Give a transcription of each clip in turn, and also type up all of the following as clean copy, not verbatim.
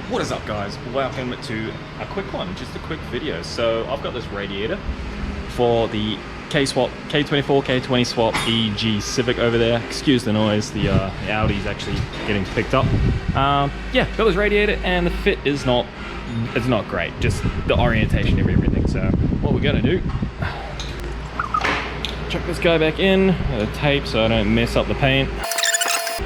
What is up, guys? Welcome to a quick one, just a quick video. So I've got this radiator for the K-swap, K24, K20 swap EG Civic over there. Excuse the noise, the Audi's actually getting picked up. Yeah, got this radiator and the fit is not great, just the orientation of everything. So what we're gonna do, chuck this guy back in, the tape so I don't mess up the paint.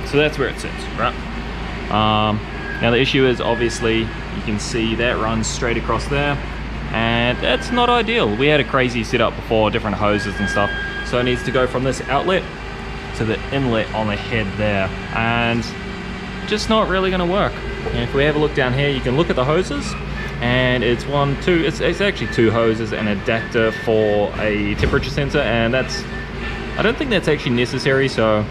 So that's where it sits, right? Now the issue is, obviously, you can see that runs straight across there, and that's not ideal. We had a crazy setup before, different hoses and stuff, so it needs to go from this outlet to the inlet on the head there, and just not really going to work. And if we have a look down here, you can look at the hoses, and it's it's actually two hoses and an adapter for a temperature sensor, and I don't think that's actually necessary, so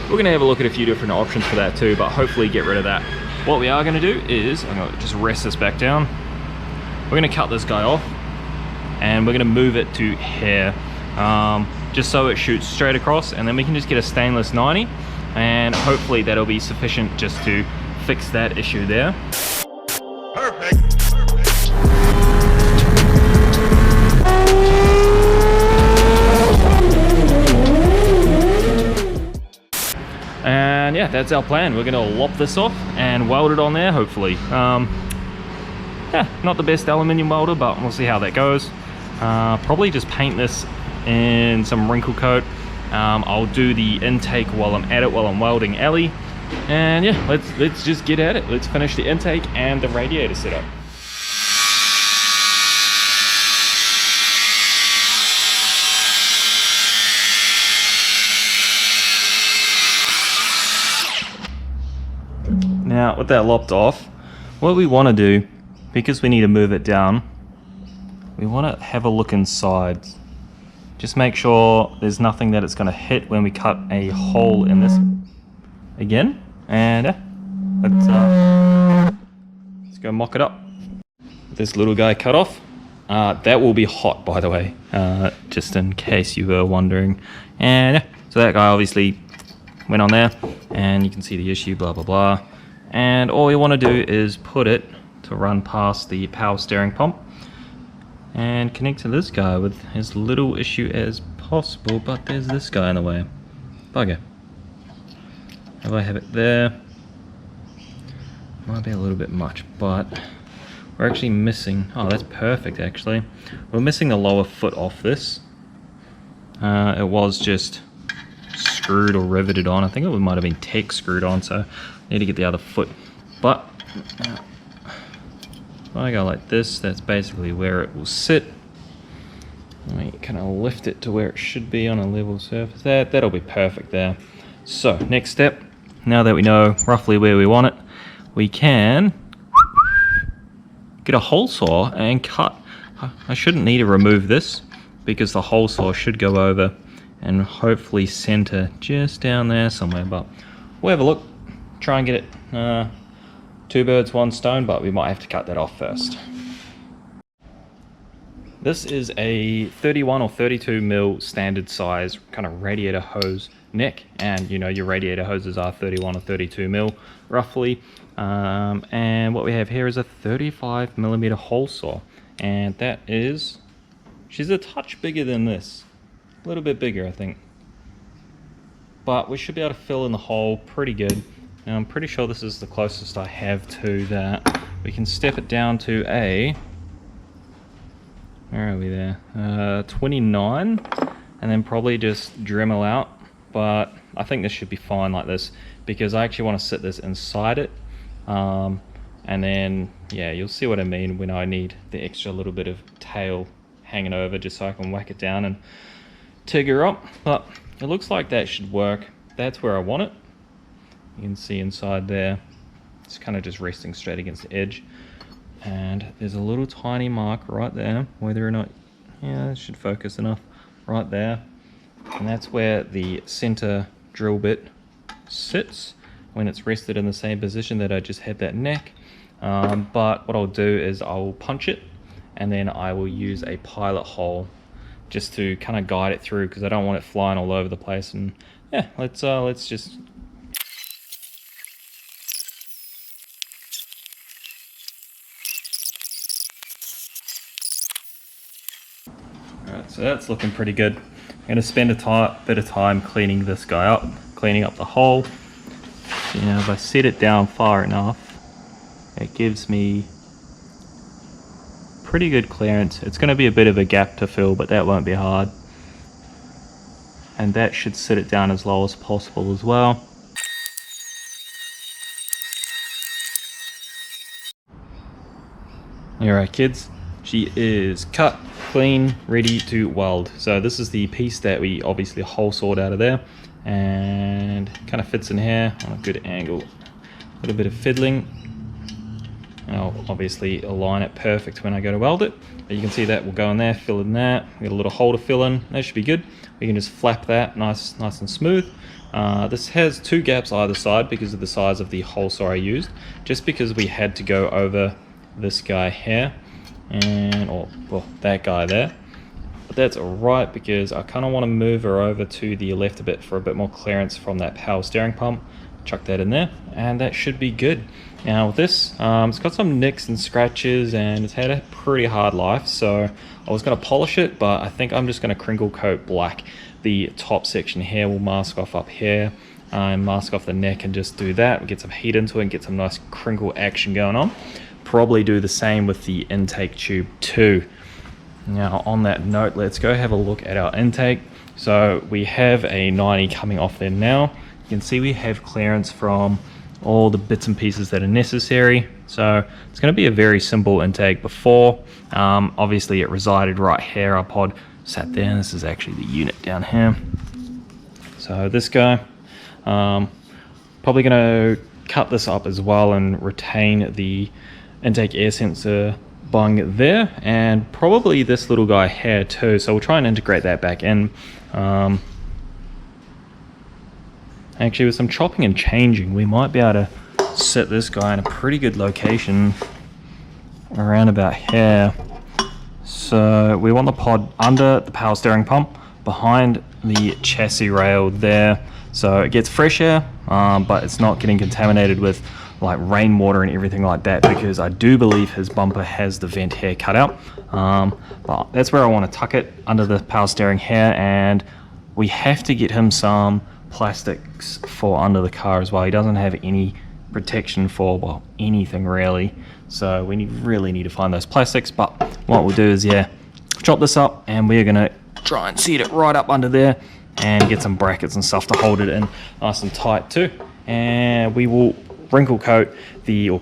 we're going to have a look at a few different options for that too, but hopefully get rid of that. What we are going to do is, I'm going to just rest this back down. We're going to cut this guy off, and we're going to move it to here, just so it shoots straight across, and then we can just get a stainless 90, and hopefully that'll be sufficient just to fix that issue there. Perfect. And yeah, that's our plan. We're gonna lop this off and weld it on there, hopefully. Yeah, not the best aluminium welder, but we'll see how that goes. Probably just paint this in some wrinkle coat. I'll do the intake while I'm at it, while I'm welding alley. And yeah, let's just get at it. Let's finish the intake and the radiator setup. Now, with that lopped off, what we want to do, because we need to move it down, we want to have a look inside. Just make sure there's nothing that it's going to hit when we cut a hole in this again. And yeah, let's go mock it up. This little guy cut off. That will be hot, by the way, just in case you were wondering. And yeah, so that guy obviously went on there, and you can see the issue, blah, blah, blah. And all you want to do is put it to run past the power steering pump and connect to this guy with as little issue as possible, but there's this guy in the way. Bugger. If I have it there, might be a little bit much, but we're actually missing, oh, that's perfect actually. We're missing the lower foot off this. It was just screwed or riveted on. I think it might have been tech screwed on, so I need to get the other foot. But if I go like this, that's basically where it will sit. Let me kind of lift it to where it should be on a level surface. That'll be perfect there. So next step, now that we know roughly where we want it, we can get a hole saw and cut. I shouldn't need to remove this because the hole saw should go over and hopefully center just down there somewhere, but we'll have a look, try and get it two birds, one stone, but we might have to cut that off first. This is a 31 or 32 mil standard size kind of radiator hose neck, and you know your radiator hoses are 31 or 32 mil roughly, and what we have here is a 35 millimeter hole saw, and that is, she's a touch bigger than this. A little bit bigger, I think, but we should be able to fill in the hole pretty good. And I'm pretty sure this is the closest I have to that. We can step it down to a, where are we there, 29, and then probably just Dremel out. But I think this should be fine like this, because I actually want to sit this inside it, and then yeah, you'll see what I mean when I need the extra little bit of tail hanging over, just so I can whack it down and TIG her up. But it looks like that should work. That's where I want it. You can see inside there, it's kind of just resting straight against the edge, and there's a little tiny mark right there, whether or not, yeah, it should focus enough, right there, and that's where the center drill bit sits when it's rested in the same position that I just had that neck. But what I'll do is I'll punch it, and then I will use a pilot hole just to kind of guide it through, because I don't want it flying all over the place. And yeah, let's just So that's looking pretty good. I'm going to spend a bit of time cleaning this guy up, cleaning up the hole. You know, if I set it down far enough, it gives me pretty good clearance. It's going to be a bit of a gap to fill, but that won't be hard. And that should sit it down as low as possible as well. Alright kids, she is cut, clean, ready to weld. So this is the piece that we obviously hole sawed out of there, and kind of fits in here on a good angle. A little bit of fiddling, and I'll obviously align it perfect when I go to weld it. But you can see that will go in there, fill in that. We got a little hole to fill in. That should be good. We can just flap that nice and smooth. This has 2 gaps either side because of the size of the hole saw I used. Just because we had to go over this guy here and well that guy there, but that's alright because I kind of want to move her over to the left a bit for a bit more clearance from that power steering pump. Chuck that in there and that should be good. Now with this, it's got some nicks and scratches and it's had a pretty hard life, so I was going to polish it, but I think I'm just going to crinkle coat black. The top section here will mask off up here and mask off the neck and just do that. We'll get some heat into it and get some nice crinkle action going on. Probably do the same with the intake tube too. Now on that note, let's go have a look at our intake. So we have a 90 coming off there now. You can see we have clearance from all the bits and pieces that are necessary. So it's going to be a very simple intake. Before, obviously it resided right here. Our pod sat there, and this is actually the unit down here. So this guy, probably going to cut this up as well and retain the intake air sensor bung there, and probably this little guy here too. So we'll try and integrate that back in. Actually, with some chopping and changing, we might be able to set this guy in a pretty good location around about here. So we want the pod under the power steering pump, behind the chassis rail there, so it gets fresh air, but it's not getting contaminated with like rainwater and everything like that, because I do believe his bumper has the vent here cut out. But that's where I want to tuck it, under the power steering here, and we have to get him some plastics for under the car as well. He doesn't have any protection for, well, anything really, so we really need to find those plastics. But what we'll do is, yeah, chop this up and we're gonna try and set it right up under there and get some brackets and stuff to hold it in nice and tight too. And we will wrinkle coat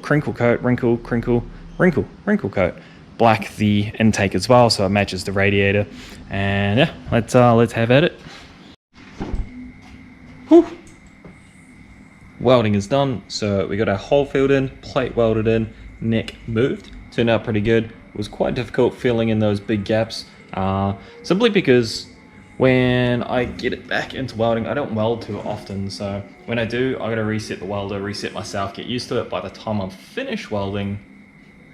crinkle coat black the intake as well, so it matches the radiator. And yeah, let's have at it. Whew. Welding is done, so we got our hole filled in, plate welded in, neck moved. Turned out pretty good. It was quite difficult filling in those big gaps, simply because when I get it back into welding, I don't weld too often, so when I do, I gotta reset the welder, reset myself, get used to it. By the time I'm finished welding,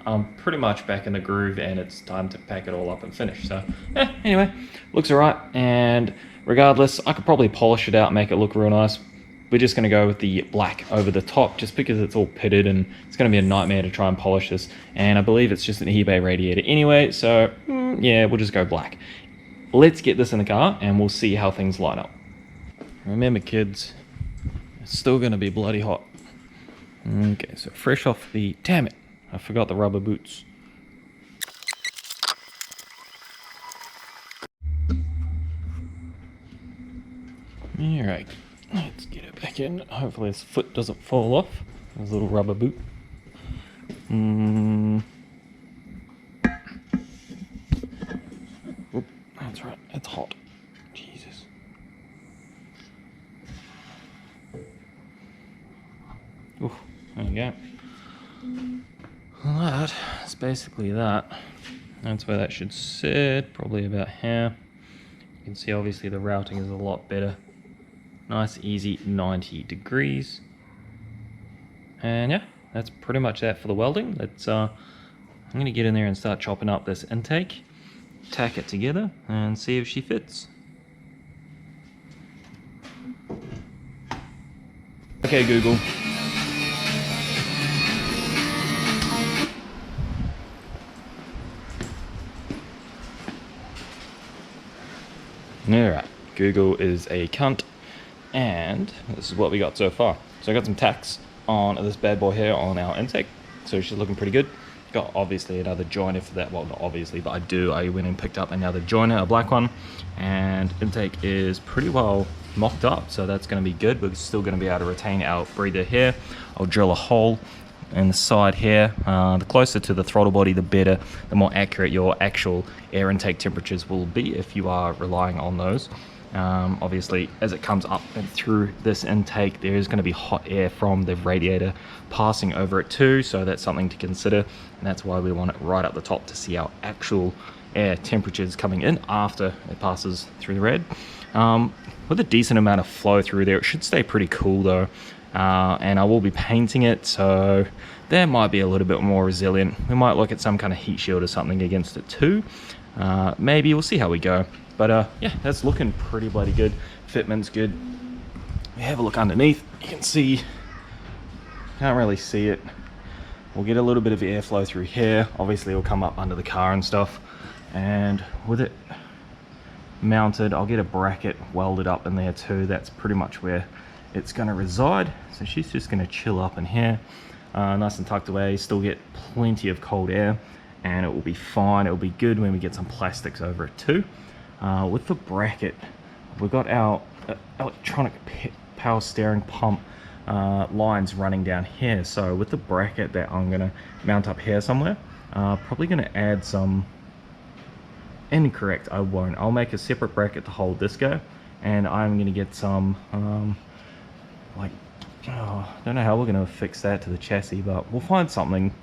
I'm pretty much back in the groove and it's time to pack it all up and finish. So anyway, looks alright, and regardless, I could probably polish it out, make it look real nice. We're just gonna go with the black over the top just because it's all pitted and it's gonna be a nightmare to try and polish this. And I believe it's just an eBay radiator anyway, so yeah, we'll just go black. Let's get this in the car and we'll see how things line up. Remember kids, it's still gonna be bloody hot. Okay, so fresh off the, damn it, I forgot the rubber boots. Alright, let's get it back in. Hopefully his foot doesn't fall off. His little rubber boot. Oop, that's right, it's hot. Jesus. Ooh, there you go. Well, that's basically that. That's where that should sit, probably about here. You can see obviously the routing is a lot better. Nice easy 90 degrees. And yeah, that's pretty much that for the welding. Let's I'm gonna get in there and start chopping up this intake, tack it together and see if she fits. Okay Google, Alright, Google is a cunt, and this is what we got so far. So I got some tacks on this bad boy here on our intake, so she's looking pretty good. Got obviously another joiner for that, well not obviously, but I went and picked up another joiner, a black one, and intake is pretty well mocked up, so that's going to be good. We're still going to be able to retain our breather here. I'll drill a hole in the side here. The closer to the throttle body, the better, the more accurate your actual air intake temperatures will be if you are relying on those. Obviously, as it comes up and through this intake, there is going to be hot air from the radiator passing over it too, so that's something to consider, and that's why we want it right up the top to see our actual air temperatures coming in after it passes through the rad. With a decent amount of flow through there, it should stay pretty cool though. And I will be painting it, so that might be a little bit more resilient. We might look at some kind of heat shield or something against it too. Maybe we'll see how we go. But yeah, that's looking pretty bloody good. Fitment's good. We have a look underneath. You can see, can't really see it. We'll get a little bit of airflow through here. Obviously it'll come up under the car and stuff. And with it mounted, I'll get a bracket welded up in there too. That's pretty much where it's going to reside. So she's just going to chill up in here, nice and tucked away. Still get plenty of cold air, and it will be fine. It will be good when we get some plastics over it too. With the bracket, we've got our electronic power steering pump lines running down here. So with the bracket that I'm going to mount up here somewhere, probably going to add some, incorrect, I won't. I'll make a separate bracket to hold this guy, and I'm going to get some I don't know how we're going to fix that to the chassis, but we'll find something,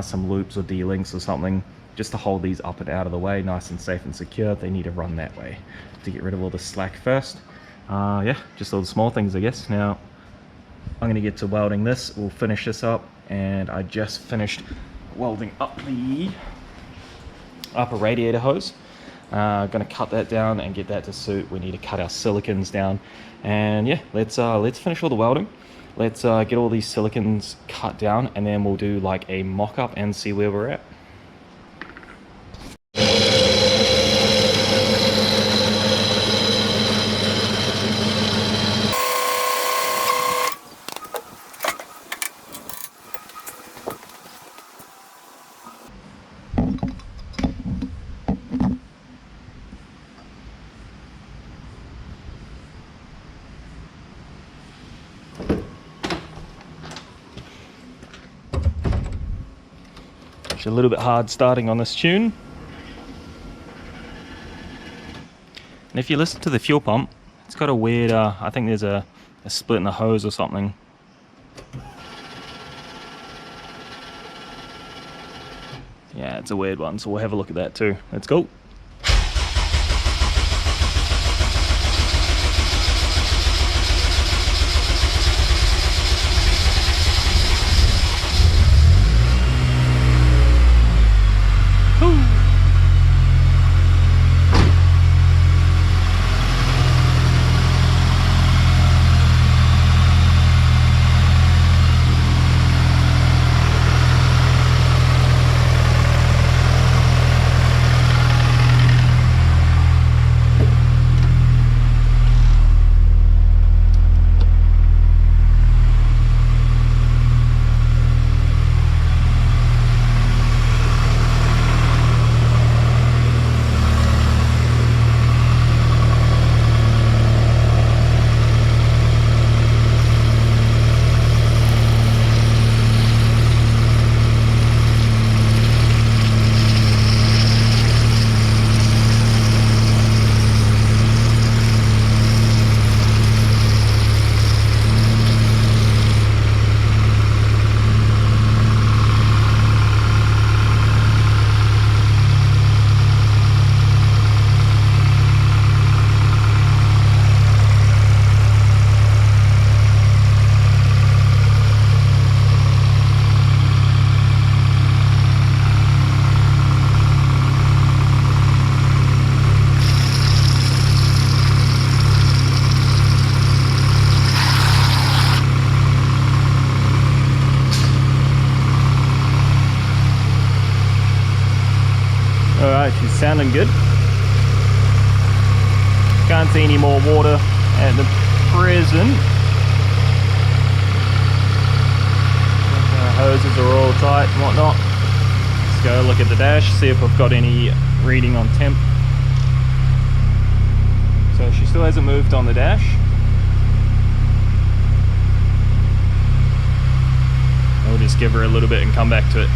some loops or D-links or something, just to hold these up and out of the way, nice and safe and secure. They need to run that way to get rid of all the slack first. Yeah, just all the small things, I guess. Now I'm going to get to welding this. We'll finish this up, and I just finished welding up the upper radiator hose. Going to cut that down and get that to suit. We need to cut our silicons down, and yeah, let's finish all the welding. Let's get all these silicons cut down, and then we'll do like a mock-up and see where we're at. A little bit hard starting on this tune, and if you listen to the fuel pump, it's got a weird I think there's a split in the hose or something. Yeah, it's a weird one, so we'll have a look at that too. Let's go. Alright, she's sounding good. Can't see any more water at the present. Hoses are all tight and whatnot. Let's go look at the dash, see if I've got any reading on temp. So she still hasn't moved on the dash. I'll just give her a little bit and come back to it.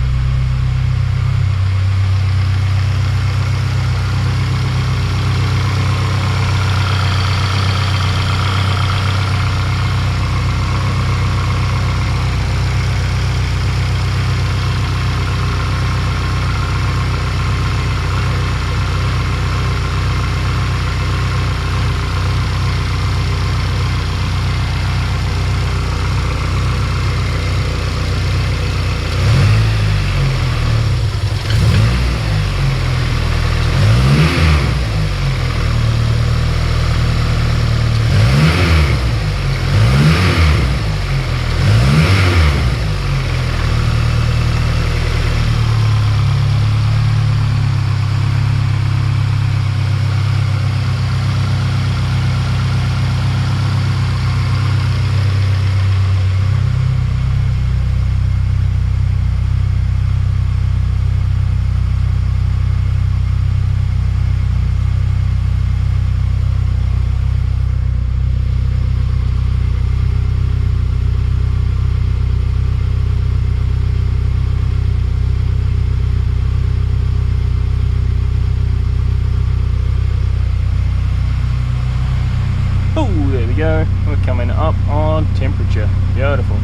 There we go, we're coming up on temperature. Beautiful.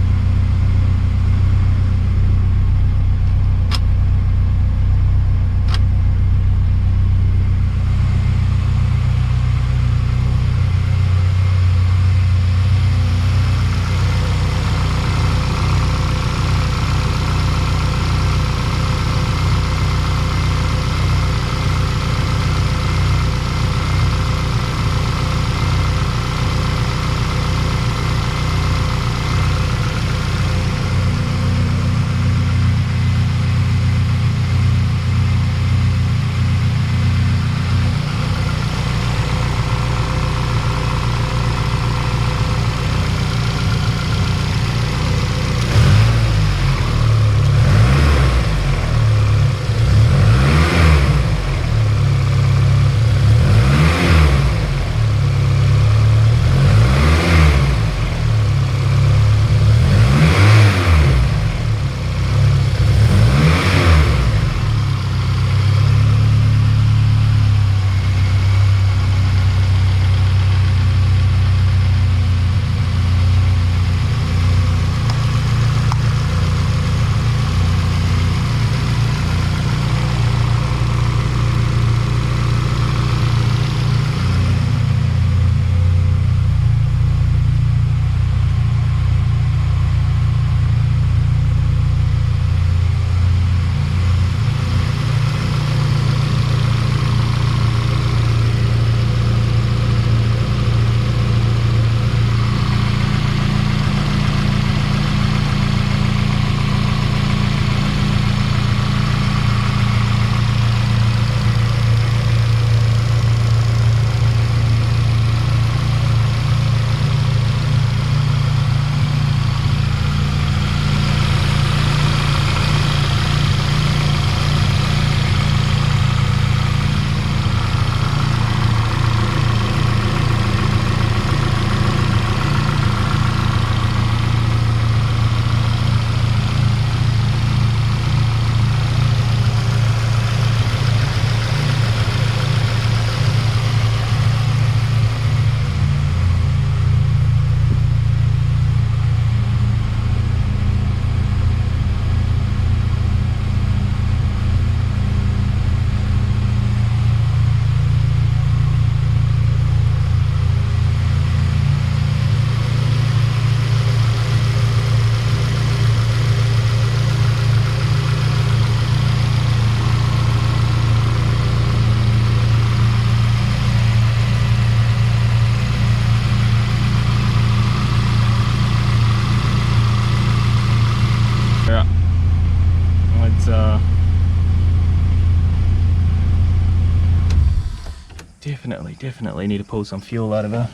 definitely need to pull some fuel out of her.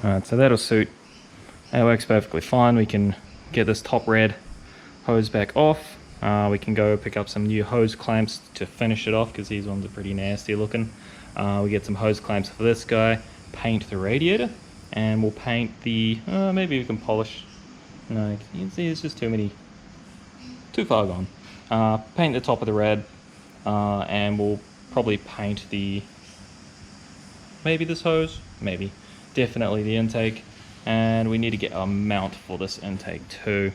Alright, so that'll suit. That works perfectly fine. We can get this top rad hose back off. We can go pick up some new hose clamps to finish it off because these ones are pretty nasty looking. We get some hose clamps for this guy, paint the radiator, and we'll paint the, maybe we can polish. No, you can see it's just too far gone. Paint the top of the rad, and we'll probably paint maybe this hose, definitely the intake, and we need to get a mount for this intake too.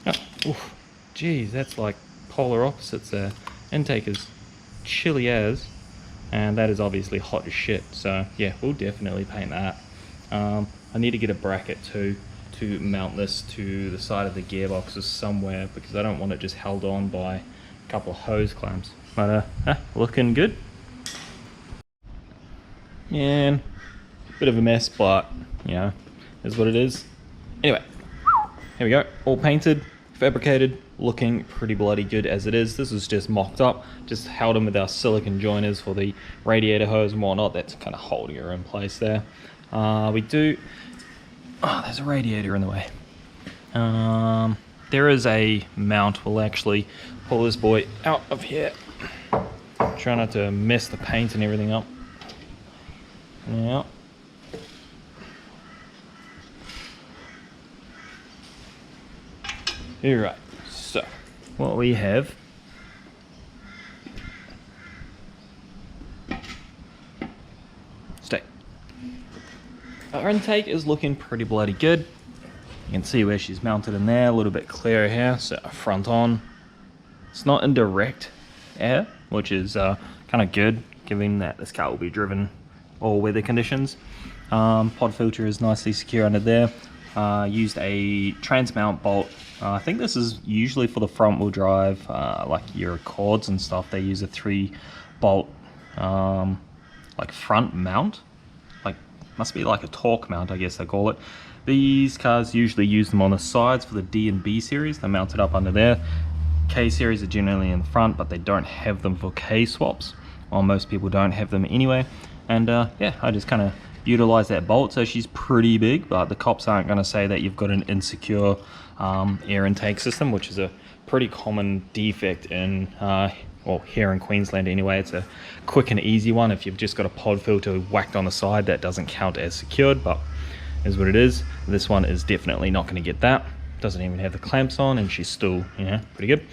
Oh, oof, geez, that's like polar opposites there. Intake is chilly as, and that is obviously hot as shit, so yeah, we'll definitely paint that. I need to get a bracket too to mount this to the side of the gearboxes somewhere because I don't want it just held on by a couple of hose clamps. But looking good. And bit of a mess, but you know, is what it is. Anyway, here we go, all painted, fabricated, looking pretty bloody good as it is. This is just mocked up, just held in with our silicone joiners for the radiator hose and whatnot. That's kind of holding her in place there. There's a radiator in the way. There is a mount. We'll actually pull this boy out of here. Try not to mess the paint and everything up. Yeah. Alright, so what we have our intake is looking pretty bloody good. You can see where she's mounted in there, a little bit clearer here, so front on. It's not in direct air, which is kind of good, given that this car will be driven all weather conditions. Pod filter is nicely secure under there. Used a transmount bolt. I think this is usually for the front wheel drive, like your Accords and stuff. They use a 3-bolt like front mount. Must be like a torque mount, I guess they call it. These cars usually use them on the sides for the D and B series. They're mounted up under there. K series are generally in the front, but they don't have them for K swaps. Well, most people don't have them anyway. And yeah, I just kind of utilize that bolt. So she's pretty big, but the cops aren't going to say that you've got an insecure air intake system, which is a pretty common defect in well, here in Queensland anyway. It's a quick and easy one. If you've just got a pod filter whacked on the side, that doesn't count as secured, but is what it is. This one is definitely not going to get that. Doesn't even have the clamps on, and she's still, you know, pretty good.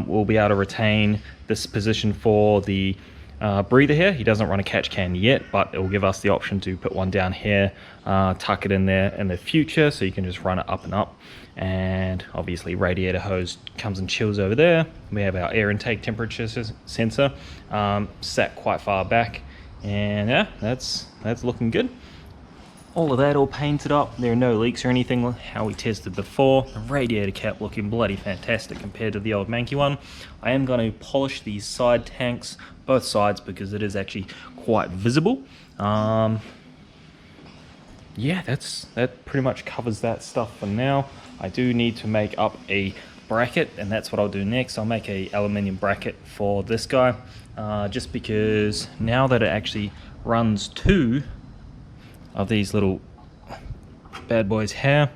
We'll be able to retain this position for the breather here. He doesn't run a catch can yet, but it will give us the option to put one down here, tuck it in there in the future, so you can just run it up and up. And obviously radiator hose comes and chills over there. We have our air intake temperature sensor set quite far back, and yeah, that's looking good. All of that all painted up. There are no leaks or anything, how we tested before. The radiator cap looking bloody fantastic compared to the old manky one. I am going to polish these side tanks, both sides, because it is actually quite visible. Yeah, that pretty much covers that stuff for now. I do need to make up a bracket, and that's what I'll do next. I'll make a aluminium bracket for this guy, just because now that it actually runs 2 of these little bad boys here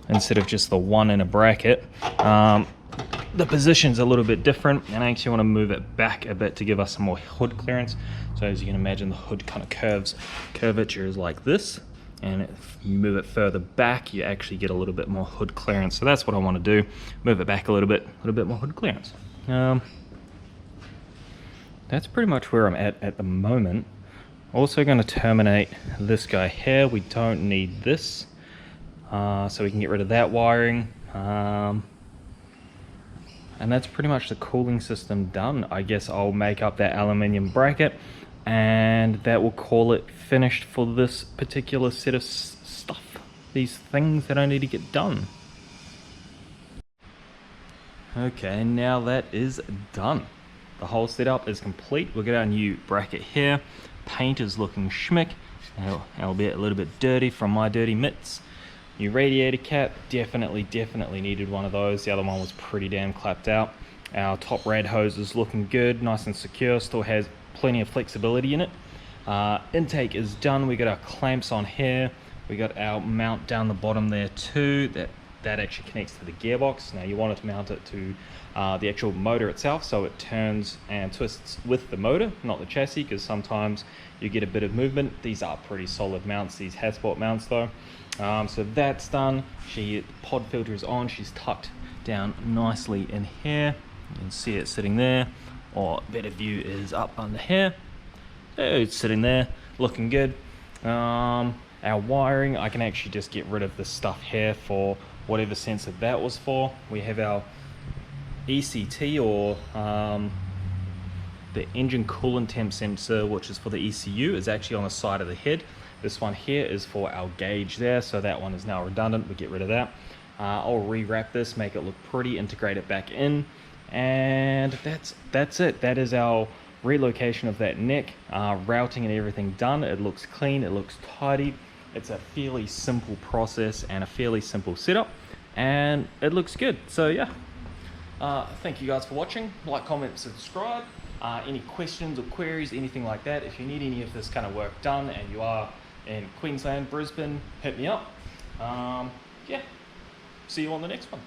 instead of just the one in a bracket, the position's a little bit different, and I actually want to move it back a bit to give us some more hood clearance. So as you can imagine, the hood kind of curvature is like this, and if you move it further back, you actually get a little bit more hood clearance. So that's what I want to do, move it back a little bit more hood clearance. That's pretty much where I'm at the moment. Also going to terminate this guy here. We don't need this, so we can get rid of that wiring. And that's pretty much the cooling system done. I guess I'll make up that aluminium bracket, and that will call it finished for this particular set of stuff, these things that I need to get done. Okay, now that is done. The whole setup is complete. We'll get our new bracket here. Paint is looking schmick, albeit a little bit dirty from my dirty mitts. New radiator cap, definitely needed one of those. The other one was pretty damn clapped out. Our top rad hose is looking good, nice and secure, still has plenty of flexibility in it. Intake is done. We got our clamps on here. We got our mount down the bottom there too. That actually connects to the gearbox. Now you want to mount it to the actual motor itself, so it turns and twists with the motor, not the chassis, because sometimes you get a bit of movement. These are pretty solid mounts, these Hasport mounts though. So that's done. The pod filter is on. She's tucked down nicely in here. You can see it sitting there, or better view is up under here. So it's sitting there, looking good. Our wiring, I can actually just get rid of this stuff here for whatever sensor that was for. We have our ECT, or the engine coolant temp sensor, which is for the ECU, is actually on the side of the head. This one here is for our gauge there, so that one is now redundant. We get rid of that. I'll rewrap this, make it look pretty, integrate it back in, and that's it. That is our relocation of that neck, routing and everything done. It looks clean, it looks tidy. It's a fairly simple process and a fairly simple setup, and it looks good. So yeah, thank you guys for watching. Like, comment, subscribe. Any questions or queries, anything like that, if you need any of this kind of work done and you are in Queensland, Brisbane, hit me up. Yeah, see you on the next one.